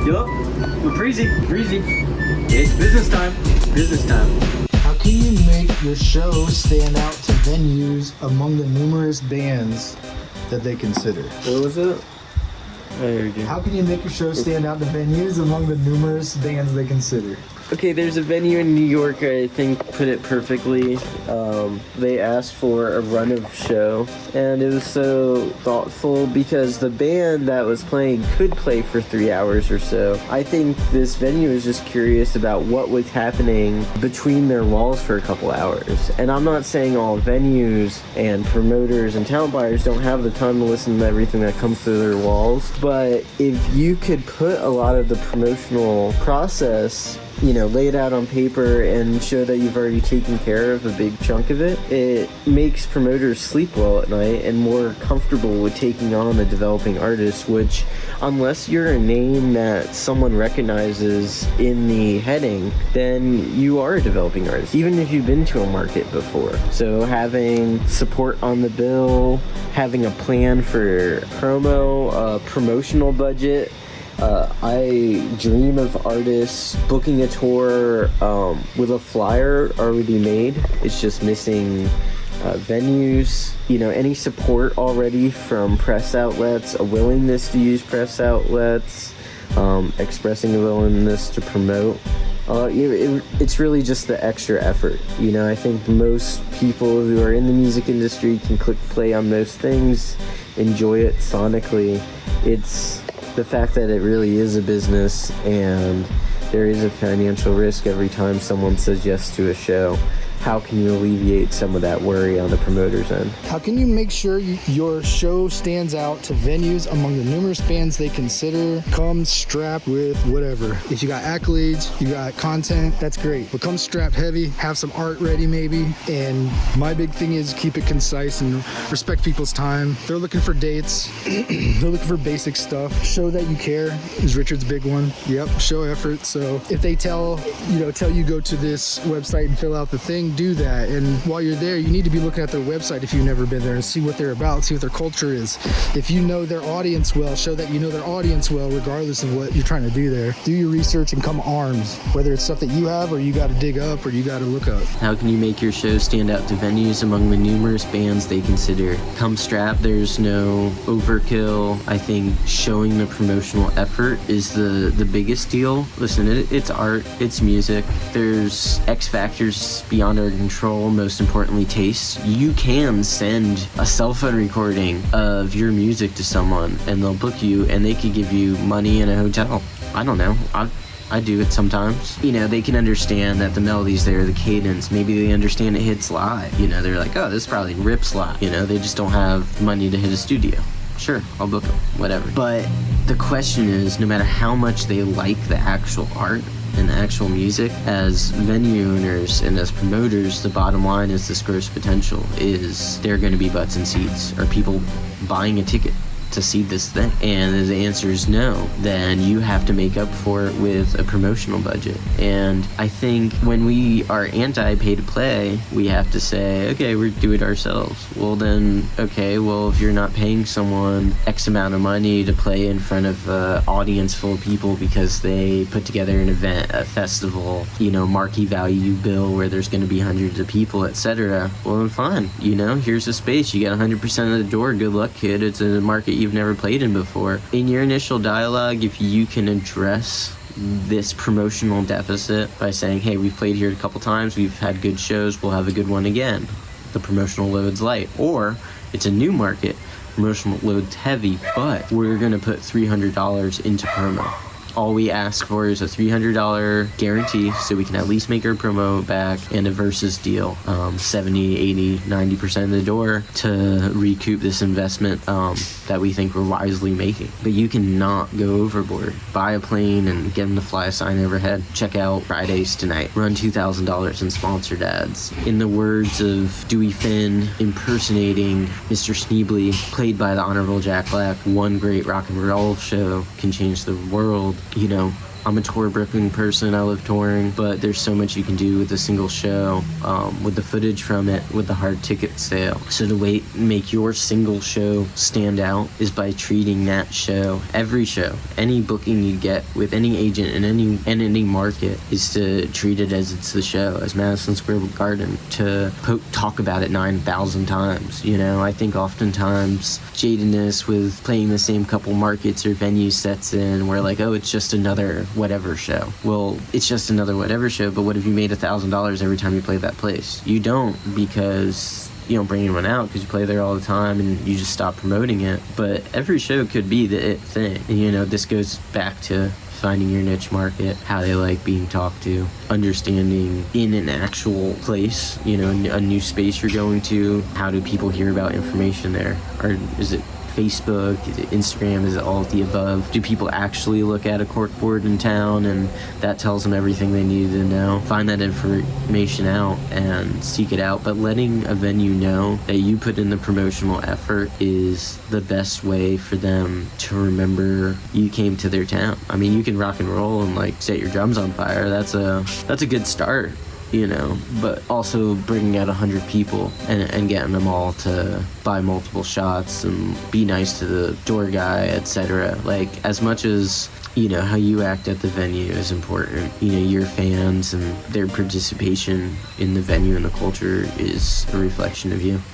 Yup, we're breezy. It's business time. How can you make your show stand out to venues among the numerous bands that they consider? What was it? I heard you. How can you make your show stand out to venues among the numerous bands they consider? Okay, there's a venue in New York, I think, put it perfectly. They asked for a run of show, and it was so thoughtful because the band that was playing could play for 3 hours or so. I think this venue was just curious about what was happening between their walls for a couple hours. And I'm not saying all venues and promoters and talent buyers don't have the time to listen to everything that comes through their walls, but if you could put a lot of the promotional process, lay it out on paper and show that you've already taken care of a big chunk of it, it makes promoters sleep well at night and more comfortable with taking on a developing artist, which, unless you're a name that someone recognizes in the heading, then you are a developing artist, even if you've been to a market before. So having support on the bill, having a plan for promo, a promotional budget. I dream of artists booking a tour with a flyer already made. It's just missing venues, any support already from press outlets, a willingness to use press outlets, expressing a willingness to promote. It's really just the extra effort. I think most people who are in the music industry can click play on most things, enjoy it sonically. It's the fact that it really is a business and there is a financial risk every time someone says yes to a show. How can you alleviate some of that worry on the promoter's end? How can you make sure your show stands out to venues among the numerous bands they consider? Come strapped with whatever. If you got accolades, you got content, that's great. But come strapped heavy, have some art ready maybe. And my big thing is keep it concise and respect people's time. They're looking for dates. They're looking for basic stuff. Show that you care is Richard's big one. Yep, show effort. So if they tell you go to this website and fill out the thing, do that. And while you're there, you need to be looking at their website if you've never been there and see what they're about, see what their culture is. If you know their audience well, show that you know their audience well, regardless of what you're trying to do there. Do your research and come armed, whether it's stuff that you have or you got to dig up or you got to look up. How can you make your show stand out to venues among the numerous bands they consider? Come strapped. There's no overkill. I think showing the promotional effort is the biggest deal. Listen, it's art, it's music. There's X factors beyond our control, most importantly taste. You can send a cell phone recording of your music to someone and they'll book you and they could give you money in a hotel. I don't know. I do it sometimes. They can understand that the melody's there, the cadence. Maybe they understand it hits live. They're like, oh, this probably rips live. They just don't have money to hit a studio. Sure, I'll book them, whatever. But the question is, no matter how much they like the actual art and the actual music, as venue owners and as promoters, the bottom line is this gross potential is there going to be butts and seats or people buying a ticket to see this thing. And if the answer is no, then you have to make up for it with a promotional budget. And I think when we are anti-pay to play, we have to say, okay, we'll do it ourselves. Well then, okay, well if you're not paying someone X amount of money to play in front of an audience full of people because they put together an event, a festival, marquee value bill where there's going to be hundreds of people, etc. Well then fine, here's a space, you get 100% of the door, good luck kid, it's a market you've never played in before. In your initial dialogue, if you can address this promotional deficit by saying, hey, we've played here a couple times, we've had good shows, we'll have a good one again, the promotional load's light. Or it's a new market, promotional load's heavy, but we're gonna put $300 into promo. All we ask for is a $300 guarantee so we can at least make our promo back, and a versus deal, 70, 80, 90% of the door to recoup this investment that we think we're wisely making. But you cannot go overboard. Buy a plane and get them to fly a sign overhead. Check out Fridays tonight. Run $2,000 in sponsored ads. In the words of Dewey Finn impersonating Mr. Sneebly, played by the Honorable Jack Black, one great rock and roll show can change the world. I'm a tour booking person. I love touring, but there's so much you can do with a single show, with the footage from it, with the hard ticket sale. So the make your single show stand out is by treating that show, every show, any booking you get with any agent in any market, is to treat it as it's the show, as Madison Square Garden, to talk about it 9,000 times. You know, I think oftentimes jadedness with playing the same couple markets or venues sets in. We're like, oh, it's just another whatever show. Well, it's just another whatever show, but what if you made $1,000 every time you play that place? You don't, because you don't bring anyone out, because you play there all the time and you just stop promoting it. But every show could be the it thing. And, you know, this goes back to finding your niche market, how they like being talked to, understanding in an actual place, you know, a new space you're going to, how do people hear about information there? Or is it Facebook? Is it Instagram? Is it all of the above? Do people actually look at a corkboard in town and that tells them everything they need to know? Find that information out and seek it out. But letting a venue know that you put in the promotional effort is the best way for them to remember you came to their town. I mean, you can rock and roll and like set your drums on fire. That's a good start, you know, but also bringing out 100 people and getting them all to buy multiple shots and be nice to the door guy, etc. Like, as much as, you know, how you act at the venue is important, you know, your fans and their participation in the venue and the culture is a reflection of you.